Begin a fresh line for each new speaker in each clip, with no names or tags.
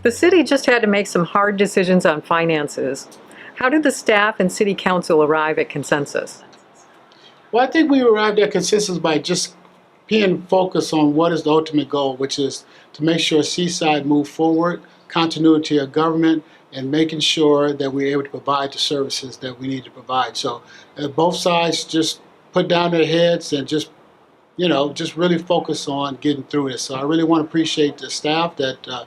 The city just had to make some hard decisions on finances. How did the staff and city council arrive at consensus?
Well, I think we arrived at consensus by just being focused on what is the ultimate goal, which is to make sure Seaside move forward, continuity of government, and making sure that we're able to provide the services that we need to provide. So both sides just put down their heads and just really focus on getting through this. So I really want to appreciate the staff that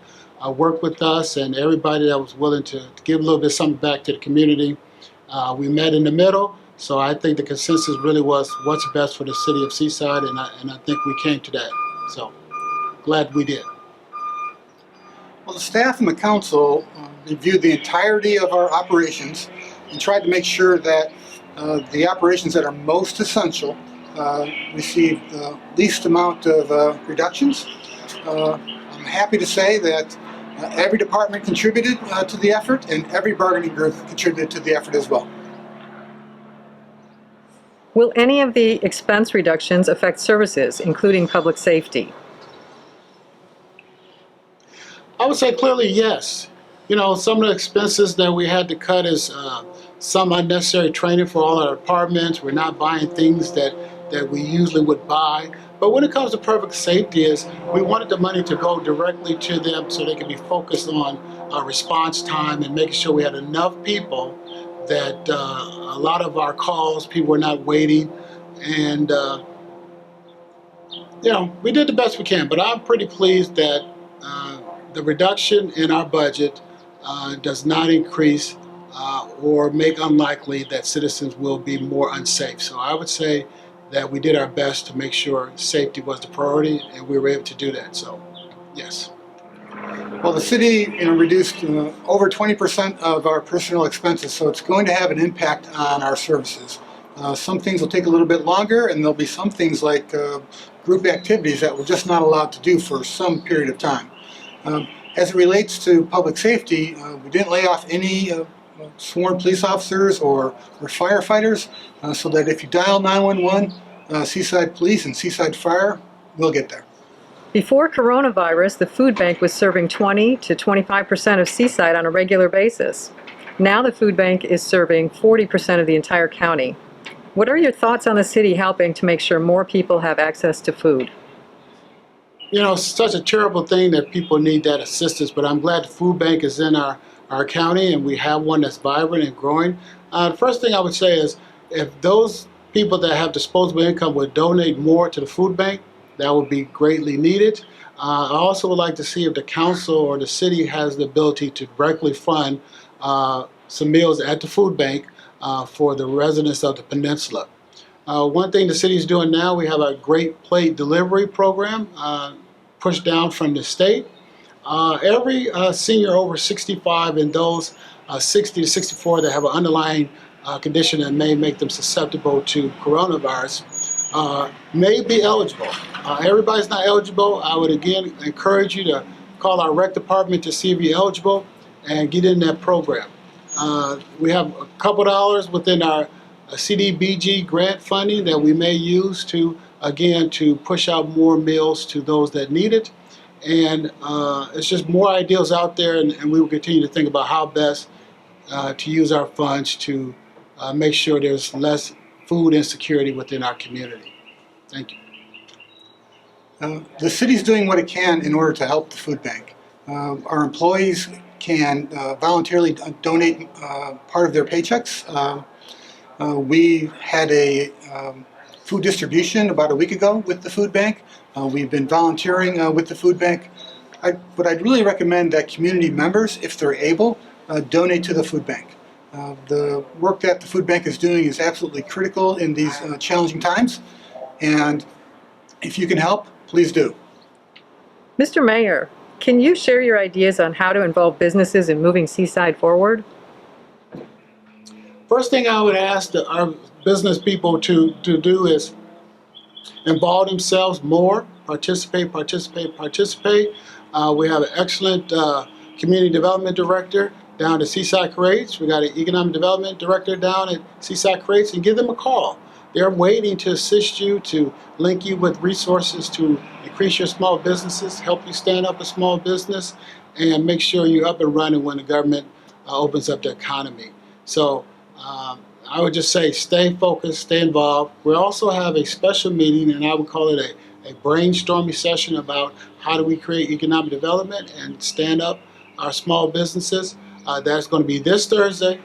worked with us and everybody that was willing to give a little bit of something back to the community. We met in the middle, so I think the consensus really was what's best for the city of Seaside, and I think we came to that. So glad we did.
Well, the staff and the council reviewed the entirety of our operations and tried to make sure that the operations that are most essential receive the least amount of reductions. I'm happy to say that every department contributed to the effort, and every bargaining group contributed to the effort as well.
Will any of the expense reductions affect services, including public safety?
I would say clearly yes. Some of the expenses that we had to cut is some unnecessary training for all our departments. We're not buying things that we usually would buy. But when it comes to public safety, we wanted the money to go directly to them so they could be focused on response time and making sure we had enough people that a lot of our calls, people were not waiting. And, we did the best we can. But I'm pretty pleased that the reduction in our budget does not increase or make unlikely that citizens will be more unsafe. So I would say that we did our best to make sure safety was the priority, and we were able to do that. So, yes.
Well, the city reduced over 20% of our personnel expenses, so it's going to have an impact on our services. Some things will take a little bit longer, and there'll be some things like group activities that we're just not allowed to do for some period of time. As it relates to public safety, we didn't lay off any sworn police officers or firefighters, so that if you dial 911, Seaside Police and Seaside Fire, we'll get there.
Before coronavirus, the food bank was serving 20 to 25% of Seaside on a regular basis. Now the food bank is serving 40% of the entire county. What are your thoughts on the city helping to make sure more people have access to food?
It's such a terrible thing that people need that assistance, but I'm glad the food bank is in our county, and we have one that's vibrant and growing. The first thing I would say is if those people that have disposable income would donate more to the food bank, that would be greatly needed. I also would like to see if the council or the city has the ability to directly fund some meals at the food bank for the residents of the peninsula. One thing the city is doing now, we have a Great Plate delivery program pushed down from the state. Every senior over 65 and those 60 to 64 that have an underlying condition that may make them susceptible to coronavirus may be eligible. Everybody's not eligible. I would again encourage you to call our rec department to see if you're eligible and get in that program. We have a couple dollars within our CDBG grant funding that we may use to push out more meals to those that need it. And it's just more ideals out there, and we will continue to think about how best to use our funds to make sure there's less food insecurity within our community. Thank you.
The city's doing what it can in order to help the food bank. Our employees can voluntarily donate part of their paychecks. We had a food distribution about a week ago with the food bank. We've been volunteering with the food bank. But I'd really recommend that community members, if they're able, donate to the food bank. The work that the food bank is doing is absolutely critical in these challenging times, and if you can help, please do.
Mr. Mayor, can you share your ideas on how to involve businesses in moving Seaside forward?
First thing I would ask our business people to do is involve themselves more, participate. We have an excellent community development director down at Seaside Creates. We got an economic development director down at Seaside Creates, and give them a call. They're waiting to assist you, to link you with resources to increase your small businesses, help you stand up a small business, and make sure you're up and running when the government opens up the economy. So I would just say stay focused, stay involved. We also have a special meeting, and I would call it a brainstorming session about how do we create economic development and stand up our small businesses. That's going to be this Thursday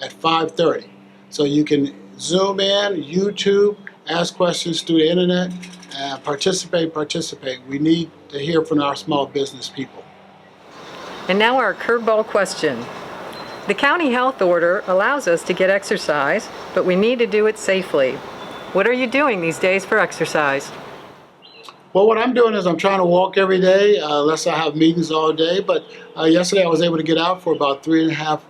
at 5:30. So you can Zoom in, YouTube, ask questions through the internet, and participate. We need to hear from our small business people.
And now our curveball question. The county health order allows us to get exercise, but we need to do it safely. What are you doing these days for exercise?
Well, what I'm doing is I'm trying to walk every day, unless I have meetings all day. But yesterday I was able to get out for about 3.5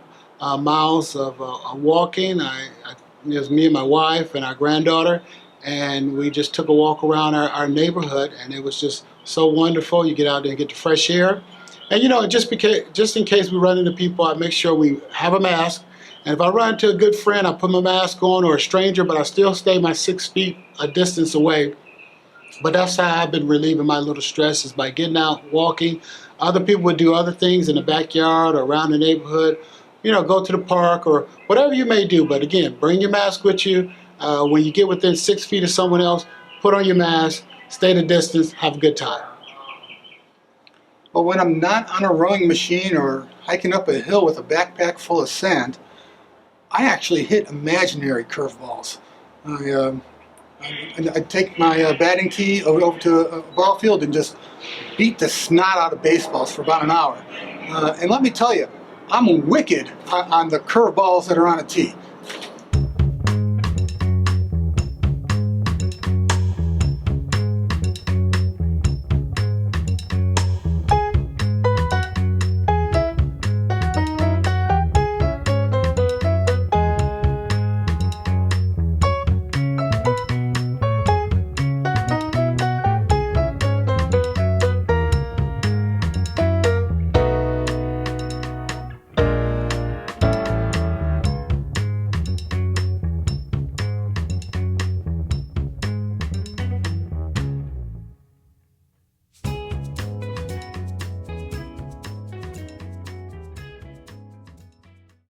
miles of walking. It was me and my wife and our granddaughter, and we just took a walk around our neighborhood, and it was just so wonderful. You get out there and get the fresh air. And just in case we run into people, I make sure we have a mask. And if I run into a good friend, I put my mask on, or a stranger, but I still stay my 6 feet a distance away. But that's how I've been relieving my little stress, is by getting out, walking. Other people would do other things in the backyard or around the neighborhood. Go to the park or whatever you may do. But again, bring your mask with you. When you get within 6 feet of someone else, put on your mask, stay the distance, have a good time.
But when I'm not on a rowing machine or hiking up a hill with a backpack full of sand, I actually hit imaginary curveballs. I take my batting tee over to a ball field and just beat the snot out of baseballs for about an hour. And let me tell you, I'm wicked on the curveballs that are on a tee.